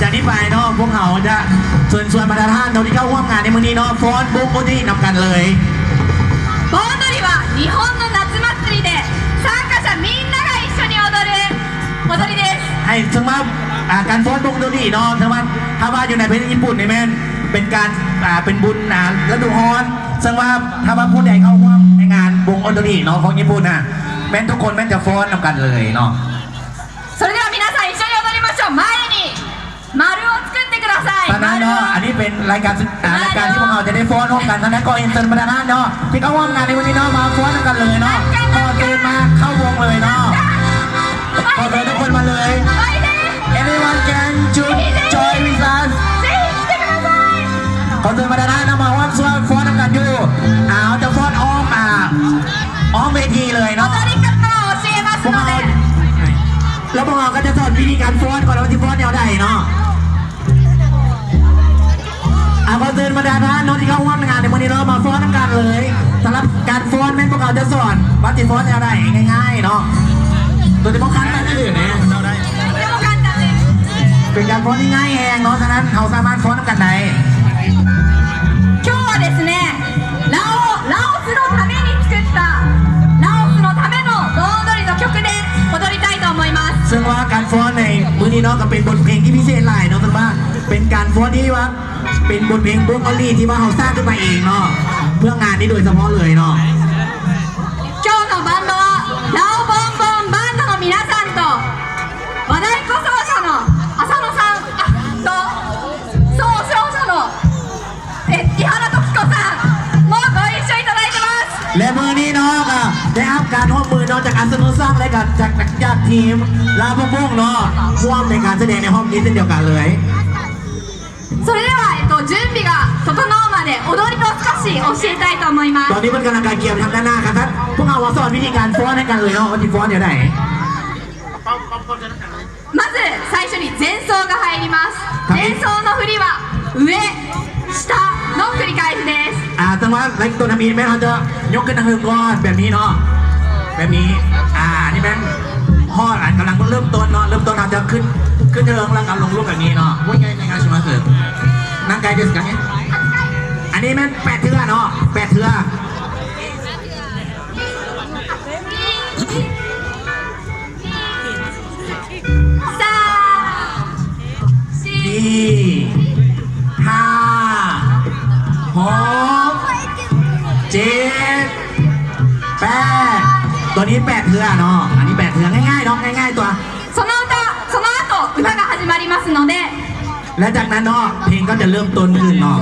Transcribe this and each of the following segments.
จากนี้ไปเนาะพวกเขาจะเชิญประธานที่เข้าร่วมงานในมื้อนี้เนาะฟ้อนบุ๊กโอที่นำกันเลย盆踊りは日本の夏祭りで参加者みんなが一緒に踊る踊りですให้ถึงว่าการฟ้อนบุ๊กโอที่เนาะถึงว่าถ้าว่าอยู่ในประเทศญี่ปุ่นนี่แม่นเป็นการเป็นบุญฤดูร้อนซึ่งว่าถ้าว่าผู้ใดเข้าร่วมในงานวงโอโตริเนาะของญี่ปุ่นน่ะแม่นทุกคนแม่นจะฟ้อนนำกันเลยเนาะそれでは皆さん一緒に踊りましょう前に丸を作ってくださいตอนนั้นเนาะอันนี้เป็นรายการที่พวกเราจะได้ฟ้อนร่วมกันตอนนั้นก็อินเตอร์ประธานเนาะที่เข้าร่วมงานในวันนี้เนาะมาฟ้อนกันเลยเนาะพอเดินมาเข้าวงเลยเนาะพอเดินทุกคนมาเลย Anyone can join with us ขอเดินประธานนะมาว่าฟ้อนกันอยู่จะฟ้อนอ้อมเวทีเลยเนาะพวกเราแล้วพวกเราก็จะสอนวิธีการฟ้อนก่อนแล้วที่ฟ้อนแนวใดเนาะขอเชิญบรรดาท่านน้องที่เข้าร่วมงานในวันนี้เรามาฟ้อนกันเลยสำหรับการฟ้อนแม่พวกเราจะสอนว่าจะฟ้อนแนวใดง่ายๆเนาะโดยเฉพาะขั้นตอนอื่นเนี่ยเป็นการฟ้อนที่ง่ายแหงเนาะฉะนั้นเขาสามารถฟ้อนกันได้今日はですねラオスのために作ったラオスのための盆踊りの曲で踊りたいと思いますซึ่งว่าการฟ้อนในมื้อนี้เนาะก็เป็นบทเพลงที่พิเศษหลายเนาะซึ่งว่าเป็นการฟ้อนที่ว่าเป็นบทเพลงวงอลีที่ว่าเขาสร้างขึ้นมาเองเนาะเพื่องานนี้โดยเฉพาะเลยเนาะ今日のバンドはラオボンボンバンドの皆さんと和太鼓奏者の浅野さんと奏唱者の木原時子さんもご一緒いただいてますและมือนี้เนาะก็ได้รับการร่วมมือเนาะจากอัศนุสร้างและจากทีมลาพวกเนาะร่วมในการแสดงในห้องนี้เช่นเดียวกันเลยそれでは、準備が整うまで踊りを少し教えたいと思いますตอนนี้มันกำลังการเกี่ยวทางด้านหน้าครับท่านพวกเราสอนวิธีการฟ้อนให้กันเลยเนาะว่าที่ฟ้อนเดี๋ยวไหนまず最初に前奏が入ります前奏の振りは上下の繰り返しですแต่ว่าในตัวทำอีแม่เขาจะยกขึ้นทางหนึ่งก้อนแบบนี้เนาะแบบนี้นี่แม่ฮอดกำลังเริ่มต้นเนาะเริ่มต้นเราจะขึ้นเทิงแล้วก็ลงรูปแบบนี้เนาะว่าไงในงานชิมาเสริมนั่งไกลเดียวกันอันนี้แม่8 เทื่อเนาะ8 เทื่อตัวนี้8 เทื่อเนาะอันนี้8 เทื่อง่ายๆเนาะง่ายๆตัวその後歌が始まりますのでและจากนั้นเนาะเพลงก็จะเริ่มต้นขึ้นเนาะ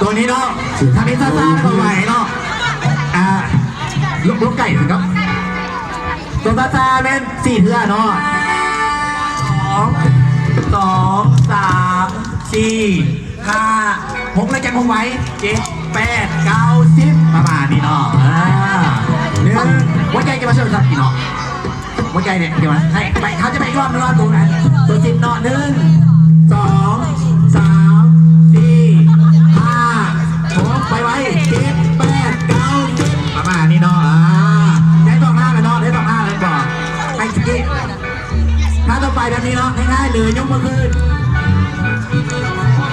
ตัวนี้เนาะทำให้ซ่าๆแล้วก็ไหวเนาะลูกไก่สิครับตัวซ่าๆเป็น4 เทื่อเนาะ2 3 4 5 6แล้วจะคงไว้7 8 9 10ประมาณนี้เนาะหัวใจจะมาเชื่อมสักกี่เนาะหัวใจเนี่ยเดี๋ยวให้ไปเขาจะไปรอบนึงรอบตัวนั้นตัว10เนาะ1 2 3 4 5 6ไปไว้7 8 9 10ประมาณนี้เนาะได้ต้อง5เลยเนาะได้ต้อง5เลยก่อนให้สกิถ้าต่อไปแบบนี้เนาะง่ายๆเลยยกมือขึ้น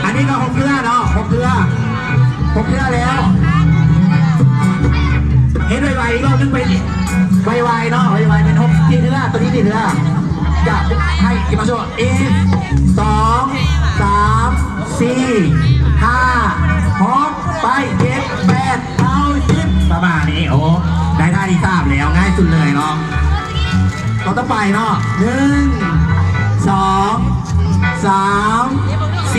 อันนี้ก็6 เทื่อเนาะ6 เทื่อแล้วเห็นไวๆอีกรอบนึงไปไวๆเนาะไวๆเป็น4 เทื่อตัวนี้4 เทื่อจะให้กี่มาโชว์2 3 4 5 6ไป7 8 9 10ประมาณนี้โอ้ได้ท่าที่ทราบแล้วง่ายสุดเลยเนาะต่อไปเนาะ1 2 3 4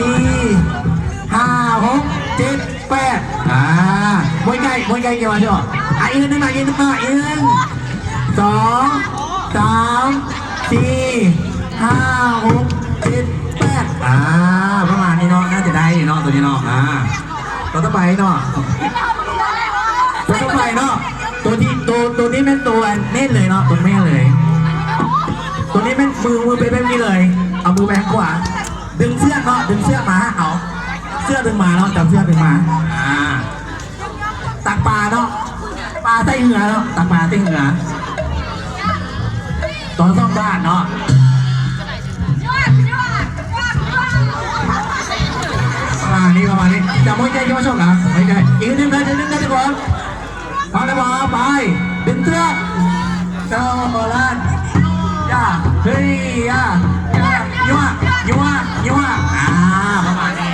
5 6 7 8มวยไก่กี่วันเชียวอีกนึงมา2 3 4 5 6 7 8ประมาณนี้เนาะน่าจะได้เนาะตัวนี้เนาะต่อไปเนาะตัวต่อไปเนาะตัวนี้เป็นตัวเน่นเลยเนาะตัวแม่เลยตัวนี้เป็นมือไปแบบนี้เลยเอามือไปข้างขวาดึงเสื้อเนาะดึงเสื้อมาเอาเสื้อดึงมาเนาะจับเสื้อดึงมา เหงือเนาะตักมาเต้เหงือตอนซ่อมบ้านเนาะประมาณนี้จะมวยใจจะมาชกเหรอไม่ใช่อีกนึงนะทุกคนพร้อมแล้วบอไปดึงเสื้อเจ้าโบราณย่าเฮ้ยย่า